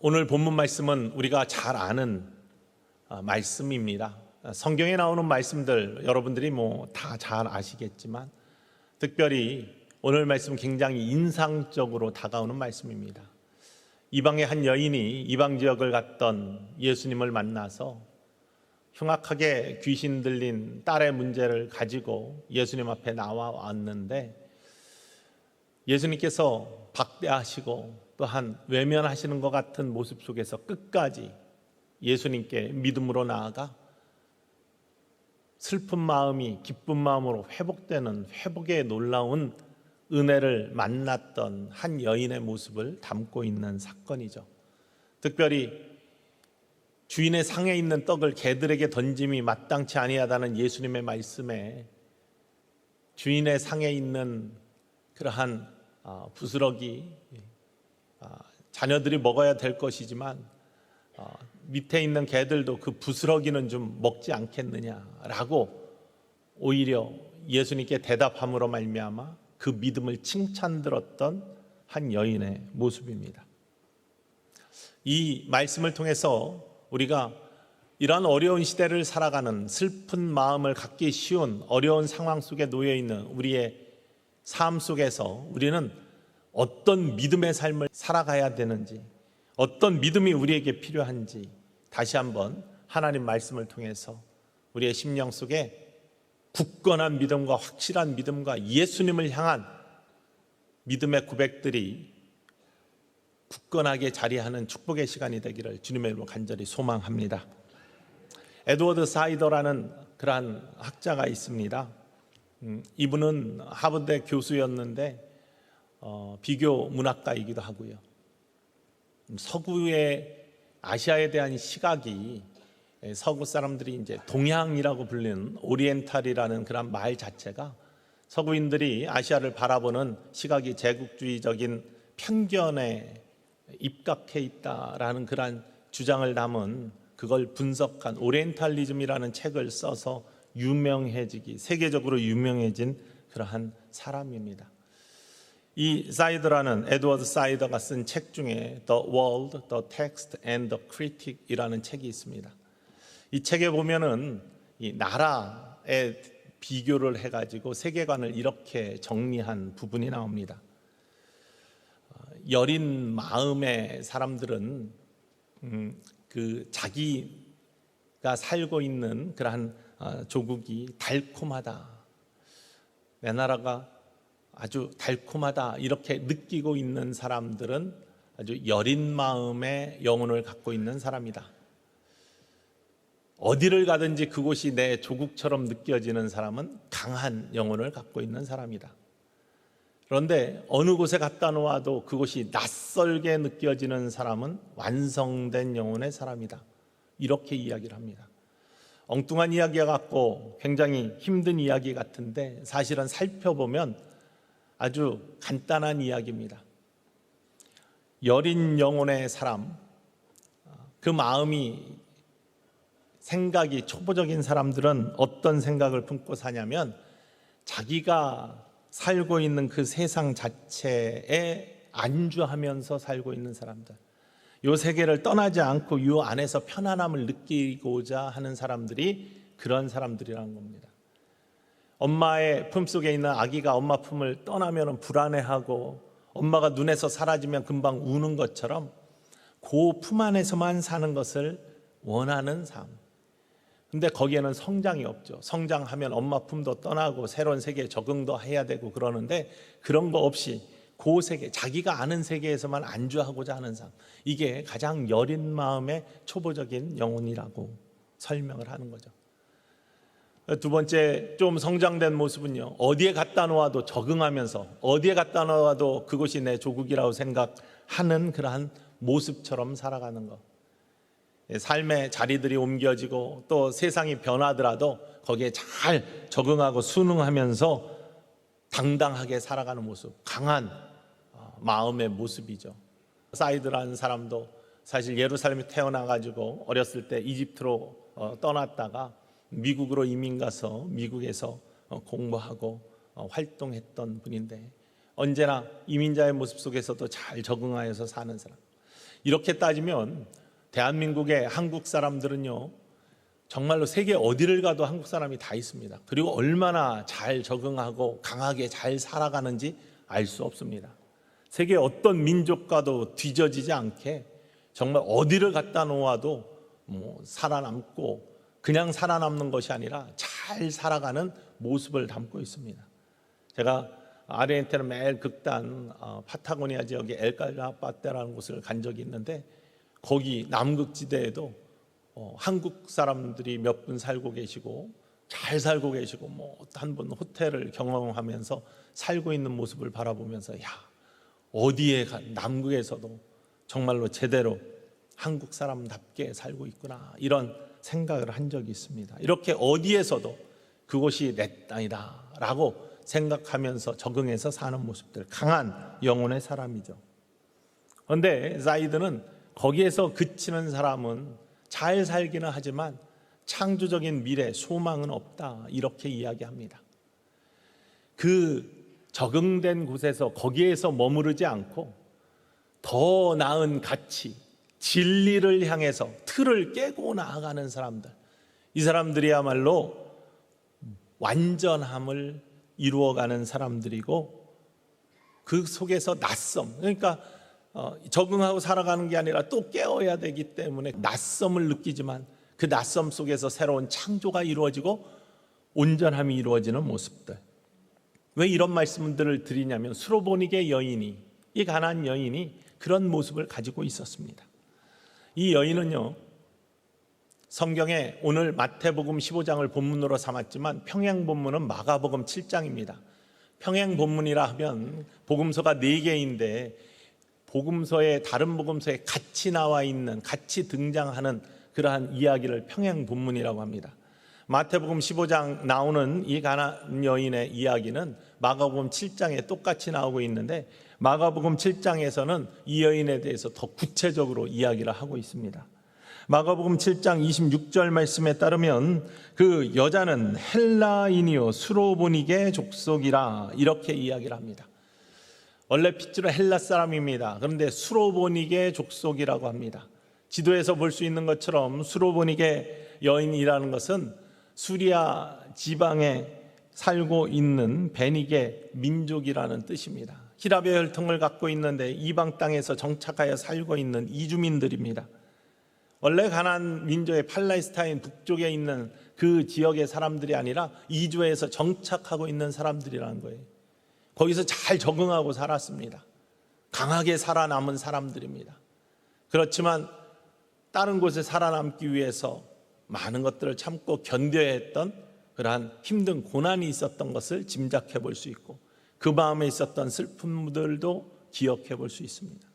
오늘 본문 말씀은 우리가 잘 아는 말씀입니다. 성경에 나오는 말씀들 여러분들이 다 잘 아시겠지만 특별히 오늘 말씀 굉장히 인상적으로 다가오는 말씀입니다. 이방의 한 여인이 이방 지역을 갔던 예수님을 만나서 흉악하게 귀신 들린 딸의 문제를 가지고 예수님 앞에 나왔는데 예수님께서 박대하시고 또한 외면하시는 것 같은 모습 속에서 끝까지 예수님께 믿음으로 나아가 슬픈 마음이 기쁜 마음으로 회복되는 회복의 놀라운 은혜를 만났던 한 여인의 모습을 담고 있는 사건이죠. 특별히 주인의 상에 있는 떡을 개들에게 던짐이 마땅치 아니하다는 예수님의 말씀에 주인의 상에 있는 그러한 부스러기 자녀들이 먹어야 될 것이지만 밑에 있는 개들도 그 부스러기는 좀 먹지 않겠느냐라고 오히려 예수님께 대답함으로 말미암아 그 믿음을 칭찬들었던 한 여인의 모습입니다. 이 말씀을 통해서 우리가 이러한 어려운 시대를 살아가는 슬픈 마음을 갖기 쉬운 어려운 상황 속에 놓여 있는 우리의 삶 속에서 우리는 어떤 믿음의 삶을 살아가야 되는지, 어떤 믿음이 우리에게 필요한지 다시 한번 하나님 말씀을 통해서 우리의 심령 속에 굳건한 믿음과 확실한 믿음과 예수님을 향한 믿음의 고백들이 굳건하게 자리하는 축복의 시간이 되기를 주님의 이름으로 간절히 소망합니다. 에드워드 사이더라는 그러한 학자가 있습니다. 이분은 하버드 교수였는데 비교 문학가이기도 하고요. 서구의 아시아에 대한 시각이 서구 사람들이 이제 동양이라고 불리는 오리엔탈이라는 그런 말 자체가 서구인들이 아시아를 바라보는 시각이 제국주의적인 편견에 입각해 있다라는 그런 주장을 담은 그걸 분석한 오리엔탈리즘이라는 책을 써서 세계적으로 유명해진 그러한 사람입니다. 이 사이더라는 에드워드 사이더가 쓴 책 중에 The World, The Text and the Critic 이라는 책이 있습니다. 이 책에 보면은 이 나라에 비교를 해가지고 세계관을 이렇게 정리한 부분이 나옵니다. 여린 마음의 사람들은 그 자기가 살고 있는 그러한 조국이 달콤하다, 내 나라가 아주 달콤하다 이렇게 느끼고 있는 사람들은 아주 여린 마음의 영혼을 갖고 있는 사람이다. 어디를 가든지 그곳이 내 조국처럼 느껴지는 사람은 강한 영혼을 갖고 있는 사람이다. 그런데 어느 곳에 갔다 놓아도 그곳이 낯설게 느껴지는 사람은 완성된 영혼의 사람이다. 이렇게 이야기를 합니다. 엉뚱한 이야기 같고 굉장히 힘든 이야기 같은데 사실은 살펴보면 아주 간단한 이야기입니다. 여린 영혼의 사람, 그 마음이 생각이 초보적인 사람들은 어떤 생각을 품고 사냐면 자기가 살고 있는 그 세상 자체에 안주하면서 살고 있는 사람들, 이 세계를 떠나지 않고 이 안에서 편안함을 느끼고자 하는 사람들이 그런 사람들이라는 겁니다. 엄마의 품속에 있는 아기가 엄마 품을 떠나면 불안해하고 엄마가 눈에서 사라지면 금방 우는 것처럼 그 품 안에서만 사는 것을 원하는 삶. 근데 거기에는 성장이 없죠. 성장하면 엄마 품도 떠나고 새로운 세계에 적응도 해야 되고 그러는데 그런 거 없이 그 세계, 자기가 아는 세계에서만 안주하고자 하는 삶, 이게 가장 여린 마음의 초보적인 영혼이라고 설명을 하는 거죠. 두 번째, 좀 성장된 모습은요, 어디에 갖다 놓아도 적응하면서 어디에 갖다 놓아도 그곳이 내 조국이라고 생각하는 그러한 모습처럼 살아가는 것. 삶의 자리들이 옮겨지고 또 세상이 변하더라도 거기에 잘 적응하고 순응하면서 당당하게 살아가는 모습, 강한 마음의 모습이죠. 사이드라는 사람도 사실 예루살렘에 태어나가지고 어렸을 때 이집트로 떠났다가 미국으로 이민 가서 미국에서 공부하고 활동했던 분인데 언제나 이민자의 모습 속에서도 잘 적응하여서 사는 사람. 이렇게 따지면 대한민국의 한국 사람들은요, 정말로 세계 어디를 가도 한국 사람이 다 있습니다. 그리고 얼마나 잘 적응하고 강하게 잘 살아가는지 알 수 없습니다. 세계 어떤 민족과도 뒤처지지 않게 정말 어디를 갖다 놓아도 살아남고, 그냥 살아남는 것이 아니라 잘 살아가는 모습을 담고 있습니다. 제가 아르헨티나 매일 극단 파타고니아 지역의 엘칼라파테라는 곳을 간 적이 있는데, 거기 남극지대에도 한국 사람들이 몇 분 살고 계시고 잘 살고 계시고, 한 분 호텔을 경험하면서 살고 있는 모습을 바라보면서, 야, 어디에 남극에서도 정말로 제대로 한국 사람답게 살고 있구나, 이런 생각을 한 적이 있습니다. 이렇게 어디에서도 그곳이 내 땅이다 라고 생각하면서 적응해서 사는 모습들, 강한 영혼의 사람이죠. 그런데 사이드는 거기에서 그치는 사람은 잘 살기는 하지만 창조적인 미래, 소망은 없다, 이렇게 이야기합니다. 그 적응된 곳에서, 거기에서 머무르지 않고 더 나은 가치, 진리를 향해서 틀을 깨고 나아가는 사람들, 이 사람들이야말로 완전함을 이루어가는 사람들이고, 그 속에서 낯섦, 그러니까 적응하고 살아가는 게 아니라 또 깨어야 되기 때문에 낯섦을 느끼지만 그 낯섦 속에서 새로운 창조가 이루어지고 온전함이 이루어지는 모습들. 왜 이런 말씀들을 드리냐면, 수로보니게 여인이, 이 가나안 여인이 그런 모습을 가지고 있었습니다. 이 여인은요, 성경에 오늘 마태복음 15장을 본문으로 삼았지만 평행 본문은 마가복음 7장입니다. 평행 본문이라 하면 복음서가 4개인데 복음서에, 다른 복음서에 같이 나와 있는, 같이 등장하는 그러한 이야기를 평행 본문이라고 합니다. 마태복음 15장 나오는 이 가나안 여인의 이야기는 마가복음 7장에 똑같이 나오고 있는데, 마가복음 7장에서는 이 여인에 대해서 더 구체적으로 이야기를 하고 있습니다. 마가복음 7장 26절 말씀에 따르면 그 여자는 헬라인이요 수로보니게 족속이라, 이렇게 이야기를 합니다. 원래 핏줄은 헬라 사람입니다. 그런데 수로보니게 족속이라고 합니다. 지도에서 볼 수 있는 것처럼 수로보니게 여인이라는 것은 수리아 지방에 살고 있는 베니게 민족이라는 뜻입니다. 히랍의 혈통을 갖고 있는데 이방 땅에서 정착하여 살고 있는 이주민들입니다. 원래 가나안 민족의 팔레스타인 북쪽에 있는 그 지역의 사람들이 아니라 이주해서 정착하고 있는 사람들이라는 거예요. 거기서 잘 적응하고 살았습니다. 강하게 살아남은 사람들입니다. 그렇지만 다른 곳에 살아남기 위해서 많은 것들을 참고 견뎌야 했던 그러한 힘든 고난이 있었던 것을 짐작해 볼 수 있고, 그 마음에 있었던 슬픔들도 기억해 볼 수 있습니다.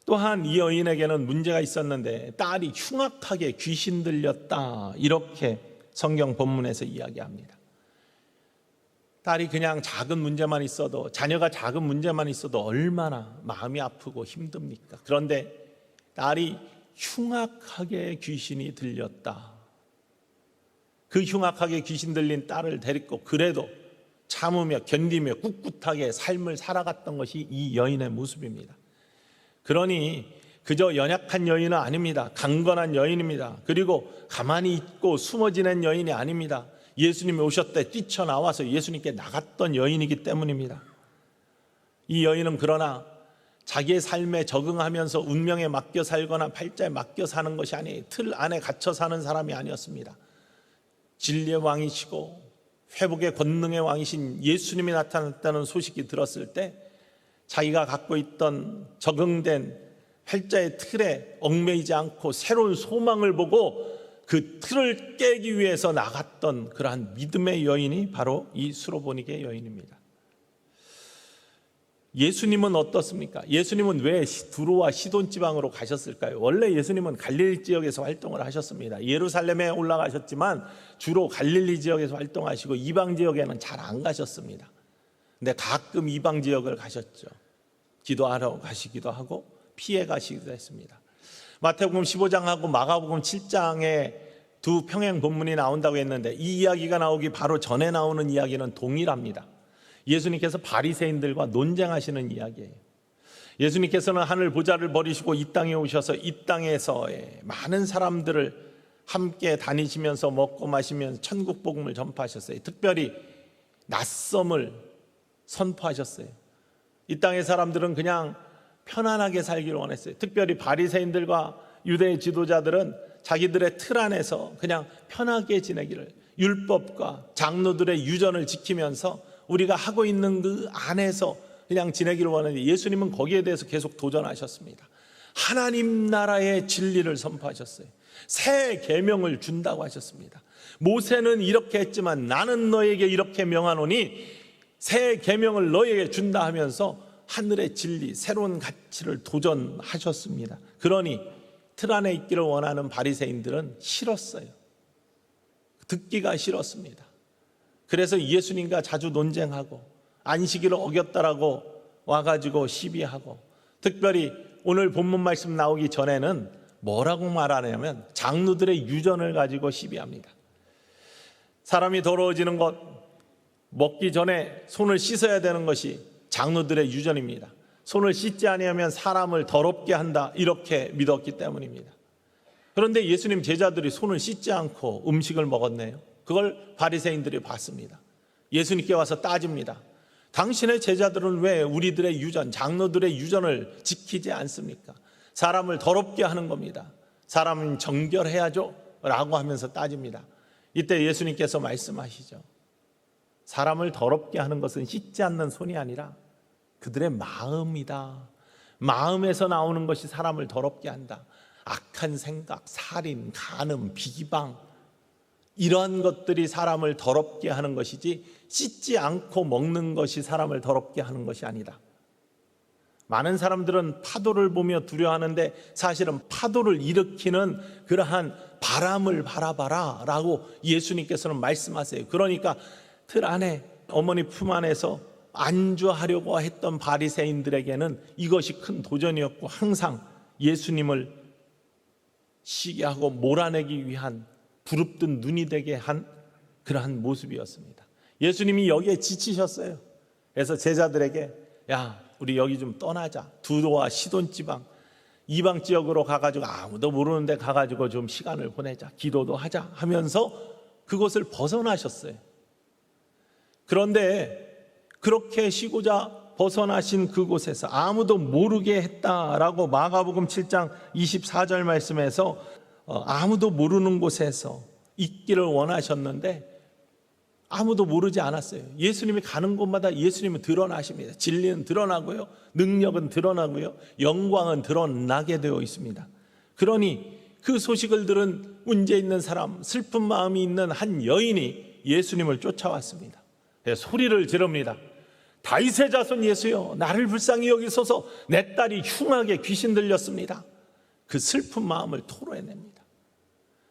또한 이 여인에게는 문제가 있었는데, 딸이 흉악하게 귀신 들렸다, 이렇게 성경 본문에서 이야기합니다. 딸이 그냥 작은 문제만 있어도, 자녀가 작은 문제만 있어도 얼마나 마음이 아프고 힘듭니까? 그런데 딸이 흉악하게 귀신이 들렸다. 그 흉악하게 귀신 들린 딸을 데리고 그래도 참으며 견디며 꿋꿋하게 삶을 살아갔던 것이 이 여인의 모습입니다. 그러니 그저 연약한 여인은 아닙니다. 강건한 여인입니다. 그리고 가만히 있고 숨어 지낸 여인이 아닙니다. 예수님이 오셨대 뛰쳐나와서 예수님께 나갔던 여인이기 때문입니다. 이 여인은 그러나 자기의 삶에 적응하면서 운명에 맡겨 살거나 팔자에 맡겨 사는 것이 아니, 틀 안에 갇혀 사는 사람이 아니었습니다. 진리의 왕이시고 회복의 권능의 왕이신 예수님이 나타났다는 소식이 들었을 때 자기가 갖고 있던 적응된 팔자의 틀에 얽매이지 않고 새로운 소망을 보고 그 틀을 깨기 위해서 나갔던 그러한 믿음의 여인이 바로 이 수로보니게 여인입니다. 예수님은 어떻습니까? 예수님은 왜 두로와 시돈 지방으로 가셨을까요? 원래 예수님은 갈릴리 지역에서 활동을 하셨습니다. 예루살렘에 올라가셨지만 주로 갈릴리 지역에서 활동하시고 이방 지역에는 잘 안 가셨습니다. 근데 가끔 이방 지역을 가셨죠. 기도하러 가시기도 하고 피해 가시기도 했습니다. 마태복음 15장하고 마가복음 7장에 두 평행 본문이 나온다고 했는데, 이 이야기가 나오기 바로 전에 나오는 이야기는 동일합니다. 예수님께서 바리새인들과 논쟁하시는 이야기예요. 예수님께서는 하늘 보좌를 버리시고 이 땅에 오셔서 이 땅에서의 많은 사람들을 함께 다니시면서 먹고 마시면서 천국 복음을 전파하셨어요. 특별히 낯섦을 선포하셨어요. 이 땅의 사람들은 그냥 편안하게 살기를 원했어요. 특별히 바리새인들과 유대 지도자들은 자기들의 틀 안에서 그냥 편하게 지내기를, 율법과 장로들의 유전을 지키면서 우리가 하고 있는 그 안에서 그냥 지내기를 원하는데, 예수님은 거기에 대해서 계속 도전하셨습니다. 하나님 나라의 진리를 선포하셨어요. 새 계명을 준다고 하셨습니다. 모세는 이렇게 했지만 나는 너에게 이렇게 명하노니 새 계명을 너에게 준다 하면서 하늘의 진리, 새로운 가치를 도전하셨습니다. 그러니 틀 안에 있기를 원하는 바리새인들은 싫었어요. 듣기가 싫었습니다. 그래서 예수님과 자주 논쟁하고 안식일을 어겼다라고 와가지고 시비하고, 특별히 오늘 본문 말씀 나오기 전에는 뭐라고 말하냐면 장로들의 유전을 가지고 시비합니다. 사람이 더러워지는 것, 먹기 전에 손을 씻어야 되는 것이 장로들의 유전입니다. 손을 씻지 아니하면 사람을 더럽게 한다, 이렇게 믿었기 때문입니다. 그런데 예수님 제자들이 손을 씻지 않고 음식을 먹었네요. 그걸 바리새인들이 봤습니다. 예수님께 와서 따집니다. 당신의 제자들은 왜 우리들의 유전, 장로들의 유전을 지키지 않습니까? 사람을 더럽게 하는 겁니다. 사람은 정결해야죠 라고 하면서 따집니다. 이때 예수님께서 말씀하시죠. 사람을 더럽게 하는 것은 씻지 않는 손이 아니라 그들의 마음이다. 마음에서 나오는 것이 사람을 더럽게 한다. 악한 생각, 살인, 간음, 비방, 이러한 것들이 사람을 더럽게 하는 것이지 씻지 않고 먹는 것이 사람을 더럽게 하는 것이 아니다. 많은 사람들은 파도를 보며 두려워하는데 사실은 파도를 일으키는 그러한 바람을 바라봐라 라고 예수님께서는 말씀하세요. 그러니까 틀 안에, 어머니 품 안에서 안주하려고 했던 바리새인들에게는 이것이 큰 도전이었고, 항상 예수님을 시게 하고 몰아내기 위한 부릅뜬 눈이 되게 한 그러한 모습이었습니다. 예수님이 여기에 지치셨어요. 그래서 제자들에게, 야, 우리 여기 좀 떠나자. 두로와 시돈 지방, 이방 지역으로 가가지고 아무도 모르는 데 가가지고 좀 시간을 보내자, 기도도 하자 하면서 그곳을 벗어나셨어요. 그런데 그렇게 쉬고자 벗어나신 그곳에서 아무도 모르게 했다라고 마가복음 7장 24절 말씀에서 아무도 모르는 곳에서 있기를 원하셨는데 아무도 모르지 않았어요. 예수님이 가는 곳마다 예수님은 드러나십니다. 진리는 드러나고요, 능력은 드러나고요, 영광은 드러나게 되어 있습니다. 그러니 그 소식을 들은 문제 있는 사람, 슬픈 마음이 있는 한 여인이 예수님을 쫓아왔습니다. 소리를 지릅니다. 다윗의 자손 예수여, 나를 불쌍히 여기소서. 내 딸이 흉하게 귀신 들렸습니다. 그 슬픈 마음을 토로해냅니다.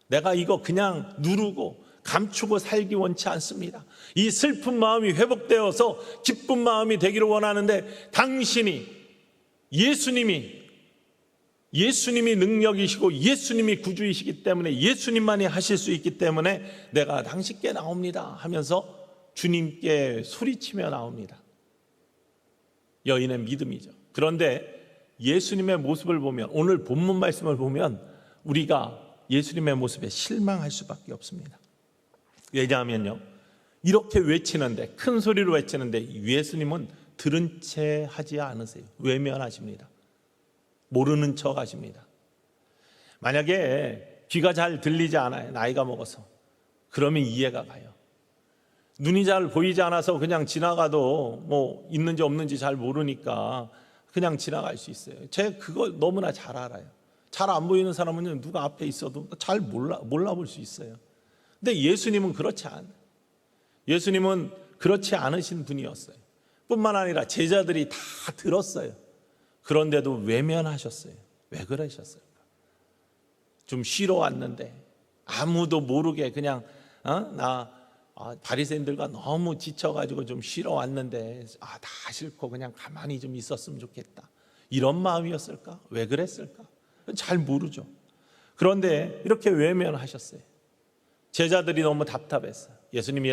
내가 이거 그냥 누르고 감추고 살기 원치 않습니다. 이 슬픈 마음이 회복되어서 기쁜 마음이 되기를 원하는데, 당신이 예수님이 능력이시고 예수님이 구주이시기 때문에, 예수님만이 하실 수 있기 때문에 내가 당신께 나옵니다 하면서 주님께 소리치며 나옵니다. 여인의 믿음이죠. 그런데 예수님의 모습을 보면, 오늘 본문 말씀을 보면 우리가 예수님의 모습에 실망할 수밖에 없습니다. 왜냐하면요, 이렇게 외치는데, 큰 소리로 외치는데 예수님은 들은 채 하지 않으세요. 외면하십니다. 모르는 척 하십니다. 만약에 귀가 잘 들리지 않아요, 나이가 먹어서, 그러면 이해가 가요. 눈이 잘 보이지 않아서 그냥 지나가도 뭐 있는지 없는지 잘 모르니까 그냥 지나갈 수 있어요. 제가 그걸 너무나 잘 알아요. 잘 안 보이는 사람은 누가 앞에 있어도 잘 몰라볼 수 있어요. 근데 예수님은 그렇지 않아요. 예수님은 그렇지 않으신 분이었어요. 뿐만 아니라 제자들이 다 들었어요. 그런데도 외면하셨어요. 왜 그러셨을까? 좀 쉬러 왔는데 아무도 모르게 그냥 바리새인들과 너무 지쳐가지고 좀 쉬러 왔는데 다 싫고 그냥 가만히 좀 있었으면 좋겠다, 이런 마음이었을까? 왜 그랬을까? 잘 모르죠. 그런데 이렇게 외면하셨어요. 제자들이 너무 답답했어요. 예수님,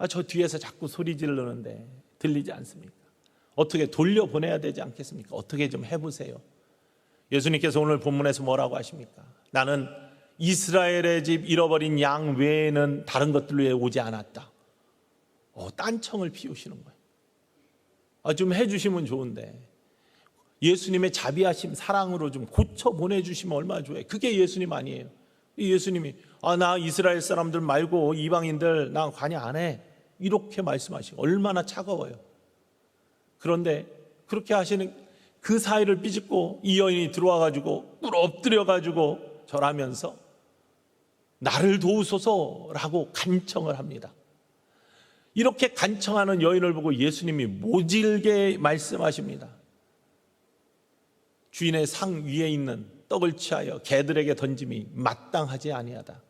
저 뒤에서 자꾸 소리 지르는데 들리지 않습니까? 어떻게 돌려보내야 되지 않겠습니까? 어떻게 좀 해보세요. 예수님께서 오늘 본문에서 뭐라고 하십니까? 나는 이스라엘의 집 잃어버린 양 외에는 다른 것들 위해 오지 않았다. 딴청을 피우시는 거예요. 좀 해주시면 좋은데 예수님의 자비하심 사랑으로 좀 고쳐 보내주시면 얼마나 좋아요. 그게 예수님 아니에요. 예수님이 나 이스라엘 사람들 말고 이방인들 나 관여 안 해, 이렇게 말씀하시고 얼마나 차가워요. 그런데 그렇게 하시는 그 사이를 삐집고 이 여인이 들어와가지고 꿇어 엎드려가지고 절하면서 나를 도우소서라고 간청을 합니다. 이렇게 간청하는 여인을 보고 예수님이 모질게 말씀하십니다. 주인의 상 위에 있는 떡을 취하여 개들에게 던짐이 마땅하지 아니하다.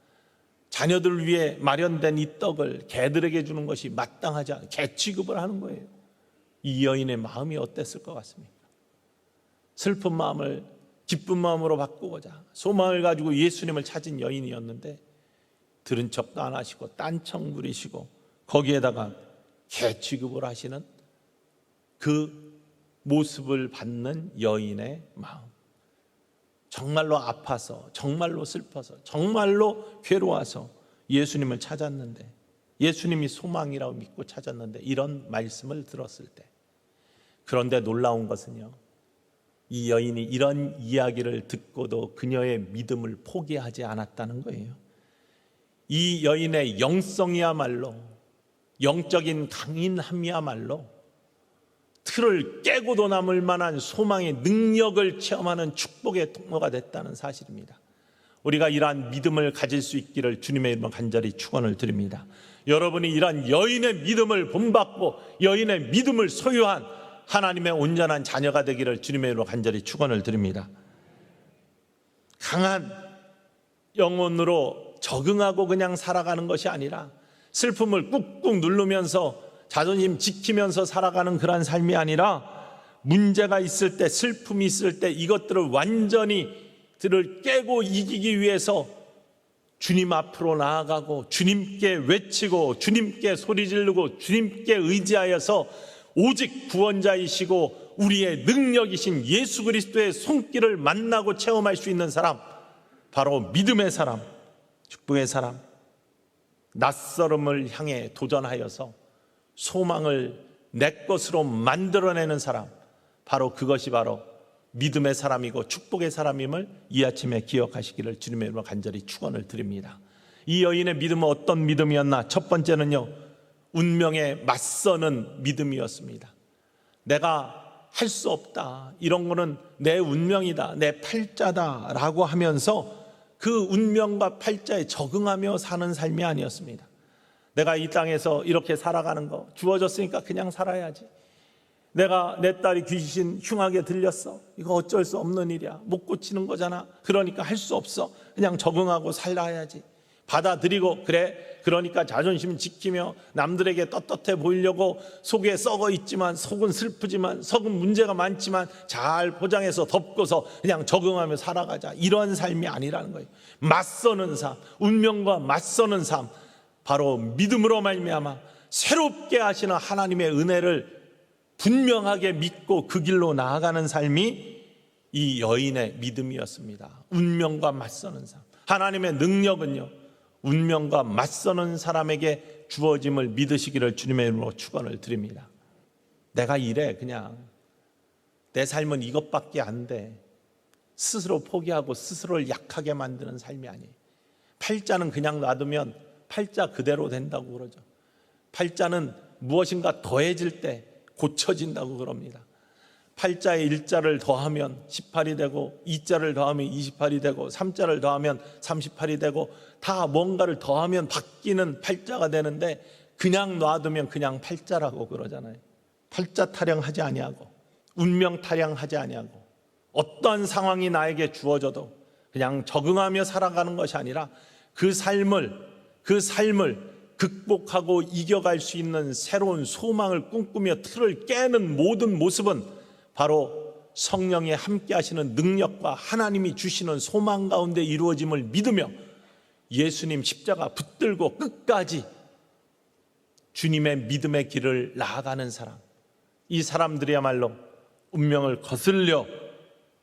자녀들 위해 마련된 이 떡을 개들에게 주는 것이 마땅하지 않아. 개 취급을 하는 거예요. 이 여인의 마음이 어땠을 것 같습니까? 슬픈 마음을 기쁜 마음으로 바꾸고자 소망을 가지고 예수님을 찾은 여인이었는데 들은 척도 안 하시고 딴청 부리시고 거기에다가 개 취급을 하시는 그 모습을 받는 여인의 마음, 정말로 아파서 정말로 슬퍼서 정말로 괴로워서 예수님을 찾았는데, 예수님이 소망이라고 믿고 찾았는데 이런 말씀을 들었을 때, 그런데 놀라운 것은요, 이 여인이 이런 이야기를 듣고도 그녀의 믿음을 포기하지 않았다는 거예요. 이 여인의 영성이야말로, 영적인 강인함이야말로 틀을 깨고도 남을 만한 소망의 능력을 체험하는 축복의 통로가 됐다는 사실입니다. 우리가 이러한 믿음을 가질 수 있기를 주님의 이름으로 간절히 축원을 드립니다. 여러분이 이러한 여인의 믿음을 본받고 여인의 믿음을 소유한 하나님의 온전한 자녀가 되기를 주님의 이름으로 간절히 축원을 드립니다. 강한 영혼으로 적응하고 그냥 살아가는 것이 아니라 슬픔을 꾹꾹 누르면서 자존심 지키면서 살아가는 그런 삶이 아니라 문제가 있을 때, 슬픔이 있을 때 이것들을 완전히 들을 깨고 이기기 위해서 주님 앞으로 나아가고 주님께 외치고 주님께 소리 지르고 주님께 의지하여서 오직 구원자이시고 우리의 능력이신 예수 그리스도의 손길을 만나고 체험할 수 있는 사람, 바로 믿음의 사람, 축복의 사람, 낯설음을 향해 도전하여서 소망을 내 것으로 만들어내는 사람, 바로 그것이 바로 믿음의 사람이고 축복의 사람임을 이 아침에 기억하시기를 주님의 이름으로 간절히 축원을 드립니다. 이 여인의 믿음은 어떤 믿음이었나? 첫 번째는요, 운명에 맞서는 믿음이었습니다. 내가 할 수 없다, 이런 거는 내 운명이다, 내 팔자다 라고 하면서 그 운명과 팔자에 적응하며 사는 삶이 아니었습니다. 내가 이 땅에서 이렇게 살아가는 거 주어졌으니까 그냥 살아야지. 내 딸이 귀신 흉하게 들렸어, 이거 어쩔 수 없는 일이야, 못 고치는 거잖아, 그러니까 할 수 없어, 그냥 적응하고 살아야지. 받아들이고, 그래, 그러니까 자존심 지키며 남들에게 떳떳해 보이려고 속에 썩어 있지만, 속은 슬프지만, 속은 문제가 많지만 잘 포장해서 덮고서 그냥 적응하며 살아가자, 이런 삶이 아니라는 거예요. 맞서는 삶, 운명과 맞서는 삶, 바로 믿음으로 말미암아 새롭게 하시는 하나님의 은혜를 분명하게 믿고 그 길로 나아가는 삶이 이 여인의 믿음이었습니다. 운명과 맞서는 삶. 하나님의 능력은요, 운명과 맞서는 사람에게 주어짐을 믿으시기를 주님의 이름으로 축원을 드립니다. 내가 이래, 그냥 내 삶은 이것밖에 안 돼, 스스로 포기하고 스스로를 약하게 만드는 삶이 아니에요. 팔자는 그냥 놔두면 팔자 그대로 된다고 그러죠. 팔자는 무엇인가 더해질 때 고쳐진다고 그럽니다. 팔자에 1자를 더하면 18이 되고 2자를 더하면 28이 되고 3자를 더하면 38이 되고 다 뭔가를 더하면 바뀌는 팔자가 되는데, 그냥 놔두면 그냥 팔자라고 그러잖아요. 팔자 타령하지 아니하고 운명 타령하지 아니하고 어떠한 상황이 나에게 주어져도 그냥 적응하며 살아가는 것이 아니라 그 삶을 극복하고 이겨갈 수 있는 새로운 소망을 꿈꾸며 틀을 깨는 모든 모습은 바로 성령이 함께 하시는 능력과 하나님이 주시는 소망 가운데 이루어짐을 믿으며 예수님 십자가 붙들고 끝까지 주님의 믿음의 길을 나아가는 사람, 이 사람들이야말로 운명을 거슬려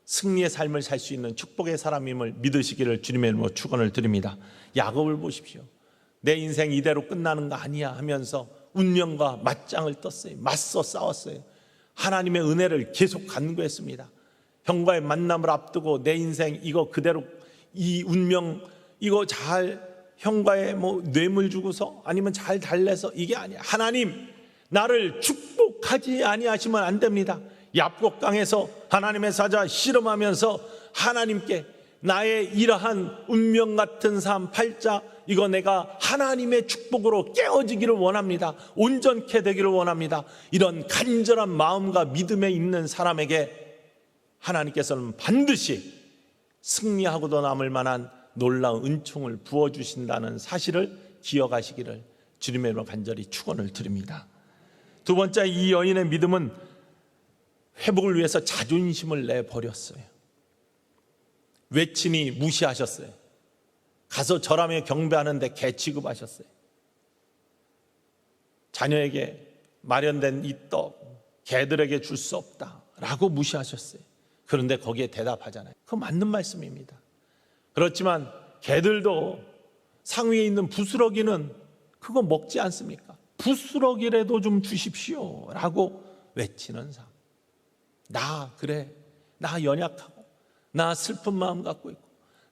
승리의 삶을 살 수 있는 축복의 사람임을 믿으시기를 주님의 이름으로 축원을 드립니다. 야곱을 보십시오. 내 인생 이대로 끝나는 거 아니야 하면서 운명과 맞짱을 떴어요. 맞서 싸웠어요. 하나님의 은혜를 계속 간구했습니다. 형과의 만남을 앞두고 내 인생 이거 그대로 이 운명 이거 잘 형과의 뇌물 주고서 아니면 잘 달래서 이게 아니야. 하나님 나를 축복하지 아니하시면 안 됩니다. 얍곡강에서 하나님의 사자 씨름하면서 하나님께 나의 이러한 운명 같은 삶 팔자 이거 내가 하나님의 축복으로 깨어지기를 원합니다. 온전케 되기를 원합니다. 이런 간절한 마음과 믿음에 있는 사람에게 하나님께서는 반드시 승리하고도 남을 만한 놀라운 은총을 부어주신다는 사실을 기억하시기를 주님의 이름으로 간절히 축원을 드립니다. 두 번째, 이 여인의 믿음은 회복을 위해서 자존심을 내버렸어요. 외친이 무시하셨어요. 가서 절하며 경배하는데 개 취급하셨어요. 자녀에게 마련된 이 떡 개들에게 줄 수 없다라고 무시하셨어요. 그런데 거기에 대답하잖아요. 그거 맞는 말씀입니다. 그렇지만 개들도 상위에 있는 부스러기는 그거 먹지 않습니까? 부스러기라도 좀 주십시오 라고 외치는 삶. 그래 나 연약하고 나 슬픈 마음 갖고 있고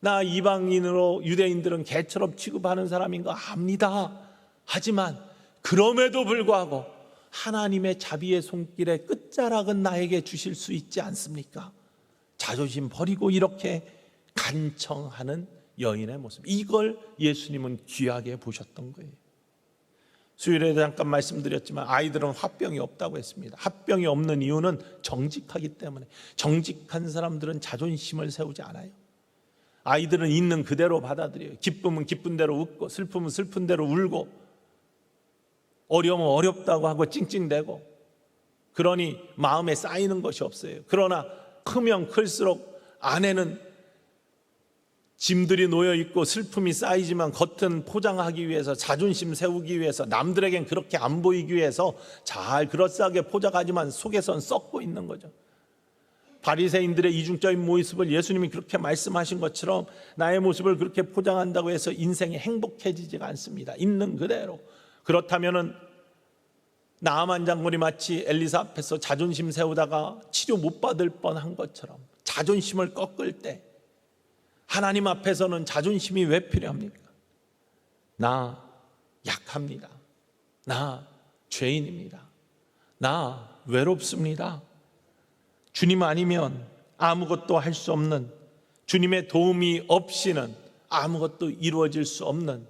나 이방인으로 유대인들은 개처럼 취급하는 사람인 거 압니다. 하지만 그럼에도 불구하고 하나님의 자비의 손길의 끝자락은 나에게 주실 수 있지 않습니까? 자존심 버리고 이렇게 간청하는 여인의 모습, 이걸 예수님은 귀하게 보셨던 거예요. 수요일에 잠깐 말씀드렸지만 아이들은 화병이 없다고 했습니다. 화병이 없는 이유는 정직하기 때문에. 정직한 사람들은 자존심을 세우지 않아요. 아이들은 있는 그대로 받아들여요. 기쁨은 기쁜 대로 웃고 슬픔은 슬픈 대로 울고 어려우면 어렵다고 하고 찡찡대고, 그러니 마음에 쌓이는 것이 없어요. 그러나 크면 클수록 안에는 짐들이 놓여있고 슬픔이 쌓이지만 겉은 포장하기 위해서, 자존심 세우기 위해서, 남들에겐 그렇게 안 보이기 위해서 잘 그럴싸하게 포장하지만 속에선 썩고 있는 거죠. 바리새인들의 이중적인 모습을 예수님이 그렇게 말씀하신 것처럼 나의 모습을 그렇게 포장한다고 해서 인생이 행복해지지가 않습니다. 있는 그대로. 그렇다면은 나아만 장군이 마치 엘리사 앞에서 자존심 세우다가 치료 못 받을 뻔한 것처럼 자존심을 꺾을 때 하나님 앞에서는 자존심이 왜 필요합니까? 나 약합니다. 나 죄인입니다. 나 외롭습니다. 주님 아니면 아무것도 할 수 없는, 주님의 도움이 없이는 아무것도 이루어질 수 없는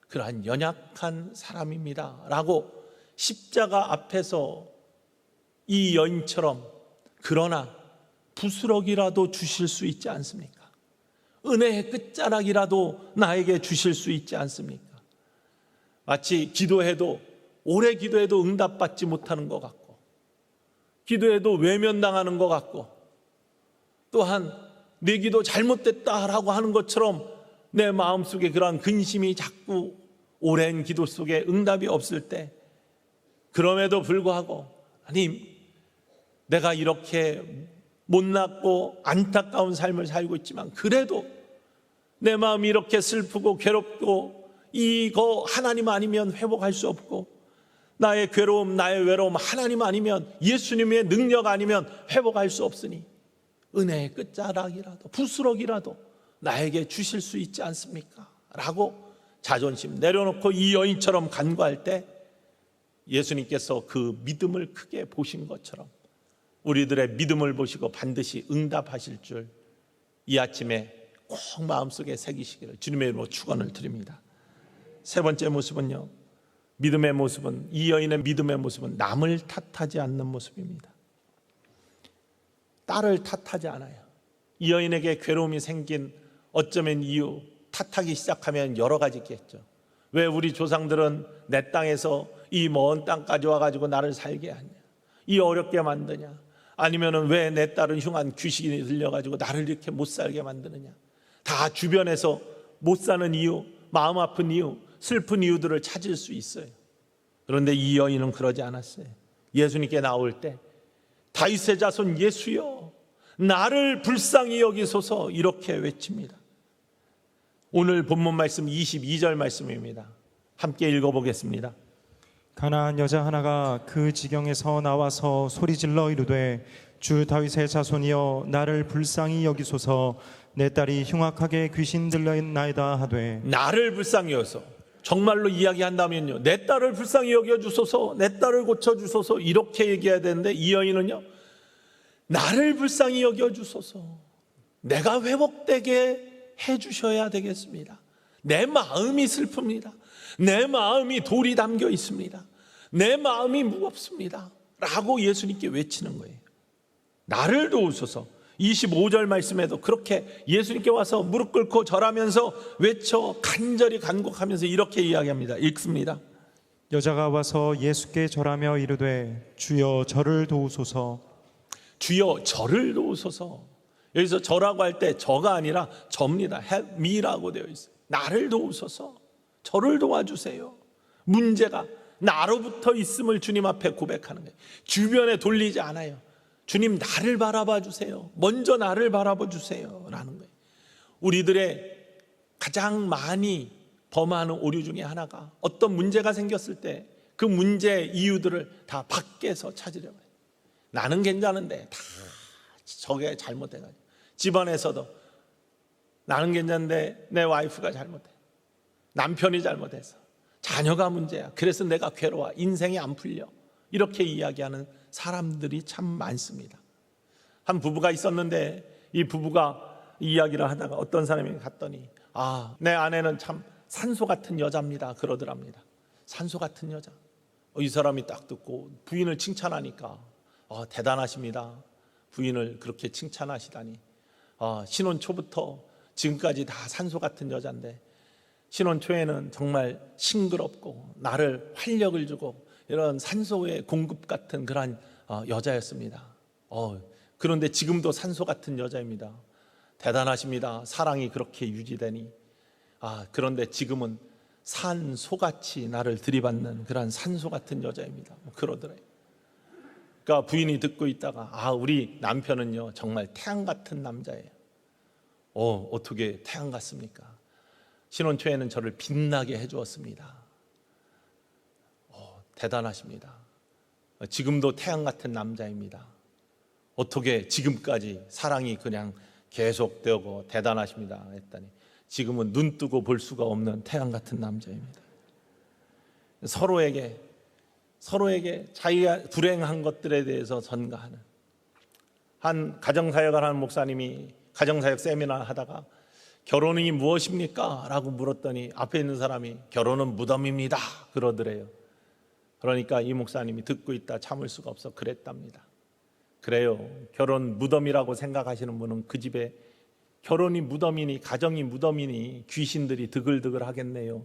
그러한 연약한 사람입니다 라고 십자가 앞에서 이 여인처럼, 그러나 부스럭이라도 주실 수 있지 않습니까? 은혜의 끝자락이라도 나에게 주실 수 있지 않습니까? 마치 기도해도, 오래 기도해도 응답받지 못하는 것 같고, 기도해도 외면당하는 것 같고, 또한 내 기도 잘못됐다라고 하는 것처럼 내 마음속에 그러한 근심이 자꾸 오랜 기도 속에 응답이 없을 때, 그럼에도 불구하고 하나님, 내가 이렇게 못났고 안타까운 삶을 살고 있지만 그래도 내 마음이 이렇게 슬프고 괴롭고 이거 하나님 아니면 회복할 수 없고, 나의 괴로움, 나의 외로움 하나님 아니면, 예수님의 능력 아니면 회복할 수 없으니 은혜의 끝자락이라도 부스럭이라도 나에게 주실 수 있지 않습니까? 라고 자존심 내려놓고 이 여인처럼 간구할 때 예수님께서 그 믿음을 크게 보신 것처럼 우리들의 믿음을 보시고 반드시 응답하실 줄 이 아침에 꼭 마음속에 새기시기를 주님의 이름으로 축원을 드립니다. 세 번째 모습은요, 믿음의 모습은, 이 여인의 믿음의 모습은 남을 탓하지 않는 모습입니다. 딸을 탓하지 않아요. 이 여인에게 괴로움이 생긴 어쩌면 이유, 탓하기 시작하면 여러 가지 있겠죠. 왜 우리 조상들은 내 땅에서 이 먼 땅까지 와가지고 나를 살게 하냐, 이 어렵게 만드냐, 아니면은 왜 내 딸은 흉한 귀신이 들려가지고 나를 이렇게 못 살게 만드느냐, 다 주변에서 못 사는 이유, 마음 아픈 이유, 슬픈 이유들을 찾을 수 있어요. 그런데 이 여인은 그러지 않았어요. 예수님께 나올 때 다윗의 자손 예수여 나를 불쌍히 여기소서 이렇게 외칩니다. 오늘 본문 말씀 22절 말씀입니다. 함께 읽어보겠습니다. 가나안 여자 하나가 그 지경에서 나와서 소리질러 이르되 주 다윗의 자손이여 나를 불쌍히 여기소서 내 딸이 흉악하게 귀신 들려있나이다 하되. 나를 불쌍히 여기소서, 정말로 이야기한다면요, 내 딸을 불쌍히 여겨주소서, 내 딸을 고쳐주소서 이렇게 얘기해야 되는데 이 여인은요, 나를 불쌍히 여겨주소서, 내가 회복되게 해주셔야 되겠습니다. 내 마음이 슬픕니다. 내 마음이 돌이 담겨 있습니다. 내 마음이 무겁습니다 라고 예수님께 외치는 거예요. 나를 도우소서. 25절 말씀에도 그렇게 예수님께 와서 무릎 꿇고 절하면서 외쳐 간절히 간곡하면서 이렇게 이야기합니다. 읽습니다. 여자가 와서 예수께 절하며 이르되 주여 저를 도우소서. 주여 저를 도우소서. 여기서 저라고 할 때 저가 아니라 접니다. help me라고 되어 있어요. 나를 도우소서, 저를 도와주세요. 문제가 나로부터 있음을 주님 앞에 고백하는 거예요. 주변에 돌리지 않아요. 주님 나를 바라봐 주세요. 먼저 나를 바라봐 주세요 라는 거예요. 우리들의 가장 많이 범하는 오류 중에 하나가 어떤 문제가 생겼을 때 그 문제의 이유들을 다 밖에서 찾으려고 해요. 나는 괜찮은데 다 저게 잘못해가지고, 집안에서도 나는 괜찮은데 내 와이프가 잘못해, 남편이 잘못해서, 자녀가 문제야, 그래서 내가 괴로워, 인생이 안 풀려, 이렇게 이야기하는 사람들이 참 많습니다. 한 부부가 있었는데 이 부부가 이야기를 하다가 어떤 사람이 갔더니 내 아내는 참 산소 같은 여자입니다 그러더랍니다. 산소 같은 여자. 이 사람이 딱 듣고 부인을 칭찬하니까 대단하십니다. 부인을 그렇게 칭찬하시다니. 신혼 초부터 지금까지 다 산소 같은 여자인데 신혼 초에는 정말 싱그럽고 나를 활력을 주고 이런 산소의 공급 같은 그런 여자였습니다. 그런데 지금도 산소 같은 여자입니다. 대단하십니다. 사랑이 그렇게 유지되니. 그런데 지금은 산소같이 나를 들이받는 그런 산소 같은 여자입니다. 그러더래요. 그러니까 부인이 듣고 있다가 우리 남편은요 정말 태양 같은 남자예요. 어떻게 태양 같습니까? 신혼 초에는 저를 빛나게 해주었습니다. 대단하십니다. 지금도 태양 같은 남자입니다. 어떻게 지금까지 사랑이 그냥 계속되고 대단하십니다 했더니 지금은 눈 뜨고 볼 수가 없는 태양 같은 남자입니다. 서로에게 자기가 불행한 것들에 대해서 전가하는, 한 가정사역을 하는 목사님이 가정사역 세미나 하다가 결혼이 무엇입니까? 라고 물었더니 앞에 있는 사람이 결혼은 무덤입니다 그러더래요. 그러니까 이 목사님이 듣고 있다 참을 수가 없어 그랬답니다. 그래요, 결혼 무덤이라고 생각하시는 분은 그 집에 결혼이 무덤이니 가정이 무덤이니 귀신들이 드글드글 하겠네요.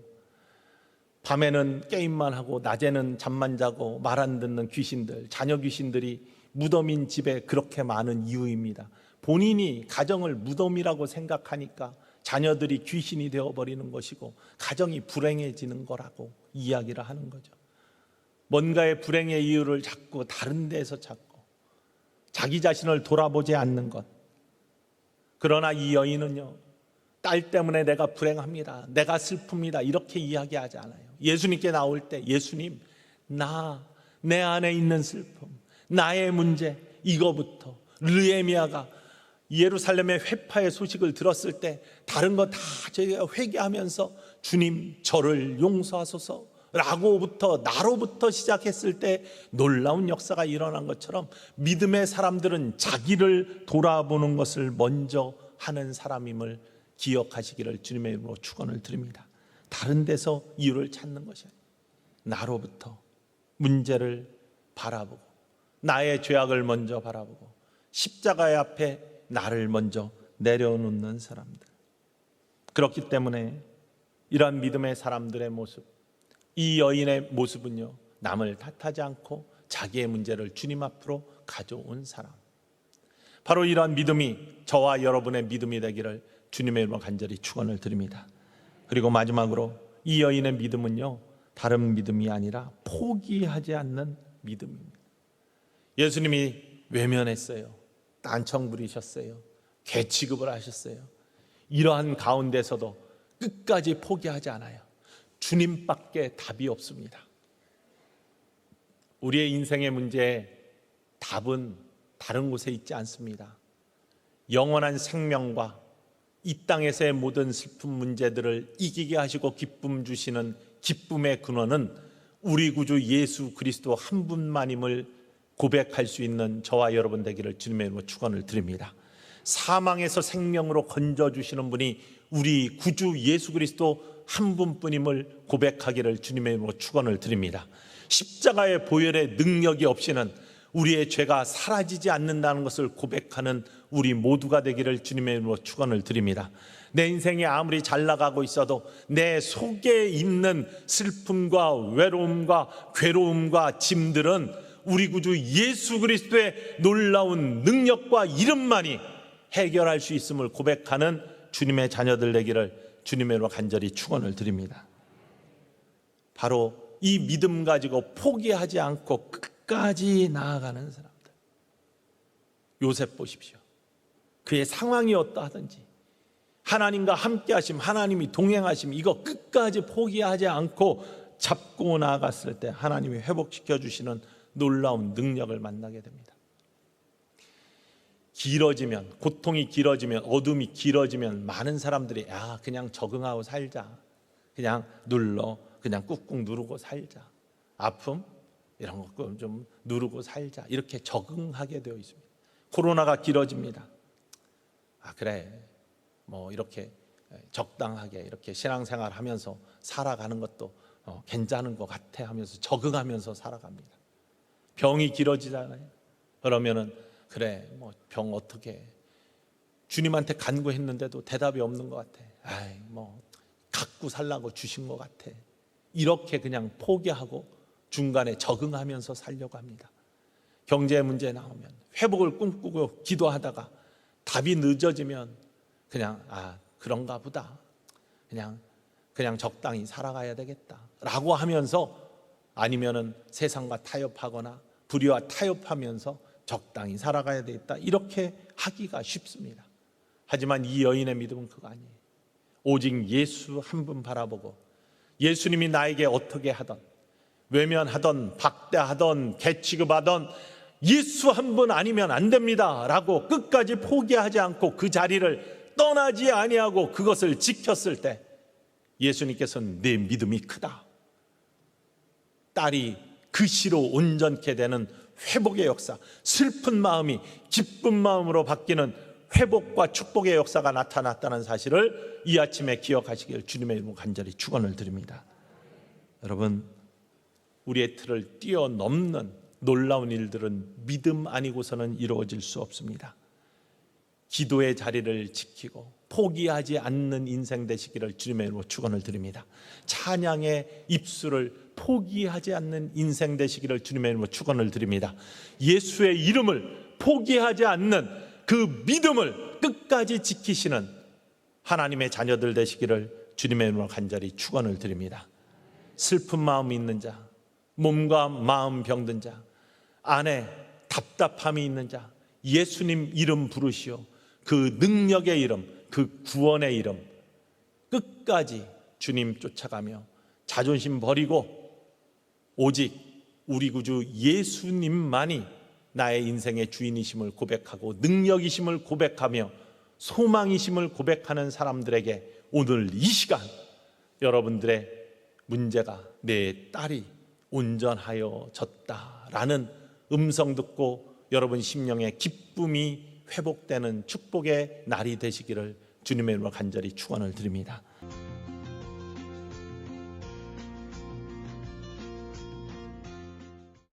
밤에는 게임만 하고 낮에는 잠만 자고 말 안 듣는 귀신들, 자녀 귀신들이 무덤인 집에 그렇게 많은 이유입니다. 본인이 가정을 무덤이라고 생각하니까 자녀들이 귀신이 되어버리는 것이고 가정이 불행해지는 거라고 이야기를 하는 거죠. 뭔가의 불행의 이유를 자꾸 다른 데서 찾고 자기 자신을 돌아보지 않는 것. 그러나 이 여인은요, 딸 때문에 내가 불행합니다, 내가 슬픕니다 이렇게 이야기하지 않아요. 예수님께 나올 때 예수님, 내 안에 있는 슬픔, 나의 문제, 이거부터. 르에미야가 예루살렘의 회파의 소식을 들었을 때 다른 거 다 저희가 회개하면서 주님 저를 용서하소서 라고부터, 나로부터 시작했을 때 놀라운 역사가 일어난 것처럼 믿음의 사람들은 자기를 돌아보는 것을 먼저 하는 사람임을 기억하시기를 주님의 이름으로 축원을 드립니다. 다른 데서 이유를 찾는 것이 아니에요. 나로부터 문제를 바라보고 나의 죄악을 먼저 바라보고 십자가의 앞에 나를 먼저 내려놓는 사람들. 그렇기 때문에 이러한 믿음의 사람들의 모습, 이 여인의 모습은요, 남을 탓하지 않고 자기의 문제를 주님 앞으로 가져온 사람. 바로 이러한 믿음이 저와 여러분의 믿음이 되기를 주님의 이름으로 간절히 축원을 드립니다. 그리고 마지막으로 이 여인의 믿음은요, 다른 믿음이 아니라 포기하지 않는 믿음입니다. 예수님이 외면했어요. 딴청 부리셨어요. 개 취급을 하셨어요. 이러한 가운데서도 끝까지 포기하지 않아요. 주님밖에 답이 없습니다. 우리의 인생의 문제에 답은 다른 곳에 있지 않습니다. 영원한 생명과 이 땅에서의 모든 슬픈 문제들을 이기게 하시고 기쁨 주시는 기쁨의 근원은 우리 구주 예수 그리스도 한 분만임을 고백할 수 있는 저와 여러분 되기를 주님의 이름으로 축원을 드립니다. 사망에서 생명으로 건져주시는 분이 우리 구주 예수 그리스도 한 분뿐임을 고백하기를 주님의 이름으로 축원을 드립니다. 십자가의 보혈의 능력이 없이는 우리의 죄가 사라지지 않는다는 것을 고백하는 우리 모두가 되기를 주님의 이름으로 축원을 드립니다. 내 인생이 아무리 잘 나가고 있어도 내 속에 있는 슬픔과 외로움과 괴로움과 짐들은 우리 구주 예수 그리스도의 놀라운 능력과 이름만이 해결할 수 있음을 고백하는 주님의 자녀들 되기를 주님의 이름으로 간절히 축원을 드립니다. 바로 이 믿음 가지고 포기하지 않고 끝까지 나아가는 사람들. 요셉 보십시오. 그의 상황이 어떠하든지 하나님과 함께 하심, 하나님이 동행하심, 이거 끝까지 포기하지 않고 잡고 나아갔을 때 하나님이 회복시켜 주시는 놀라운 능력을 만나게 됩니다. 길어지면, 고통이 길어지면, 어둠이 길어지면 많은 사람들이 그냥 적응하고 살자, 그냥 그냥 꾹꾹 누르고 살자, 아픔 이런 거 좀 누르고 살자, 이렇게 적응하게 되어 있습니다. 코로나가 길어집니다. 그래 뭐 이렇게 적당하게 이렇게 신앙생활 하면서 살아가는 것도 괜찮은 것 같아 하면서 적응하면서 살아갑니다. 병이 길어지잖아요. 그러면은 그래 뭐 병 어떻게 주님한테 간구했는데도 대답이 없는 것 같아. 뭐 갖고 살라고 주신 것 같아. 이렇게 그냥 포기하고 중간에 적응하면서 살려고 합니다. 경제 문제 나오면 회복을 꿈꾸고 기도하다가 답이 늦어지면 그냥 그런가 보다, 그냥 적당히 살아가야 되겠다 라고 하면서, 아니면은 세상과 타협하거나 불의와 타협하면서 적당히 살아가야 되겠다 이렇게 하기가 쉽습니다. 하지만 이 여인의 믿음은 그거 아니에요. 오직 예수 한 분 바라보고 예수님이 나에게 어떻게 하던, 외면하던, 박대하던, 개취급하던 예수 한 분 아니면 안 됩니다 라고 끝까지 포기하지 않고 그 자리를 떠나지 아니하고 그것을 지켰을 때 예수님께서는 내 믿음이 크다, 딸이 그 시로 온전케 되는 회복의 역사, 슬픈 마음이 기쁜 마음으로 바뀌는 회복과 축복의 역사가 나타났다는 사실을 이 아침에 기억하시길 주님의 이름으로 간절히 축원을 드립니다. 여러분, 우리의 틀을 뛰어넘는 놀라운 일들은 믿음 아니고서는 이루어질 수 없습니다. 기도의 자리를 지키고 포기하지 않는 인생 되시기를 주님의 이름으로 축원을 드립니다. 찬양의 입술을 포기하지 않는 인생 되시기를 주님의 이름으로 축원을 드립니다. 예수의 이름을 포기하지 않는 그 믿음을 끝까지 지키시는 하나님의 자녀들 되시기를 주님의 이름으로 간절히 축원을 드립니다. 슬픈 마음이 있는 자, 몸과 마음 병든 자, 안에 답답함이 있는 자, 예수님 이름 부르시오. 그 능력의 이름, 그 구원의 이름 끝까지 주님 쫓아가며 자존심 버리고 오직 우리 구주 예수님만이 나의 인생의 주인이심을 고백하고 능력이심을 고백하며 소망이심을 고백하는 사람들에게 오늘 이 시간 여러분들의 문제가 내 딸이 온전하여졌다라는 음성 듣고 여러분 심령의 기쁨이 회복되는 축복의 날이 되시기를 주님의 이름으로 간절히 축원을 드립니다.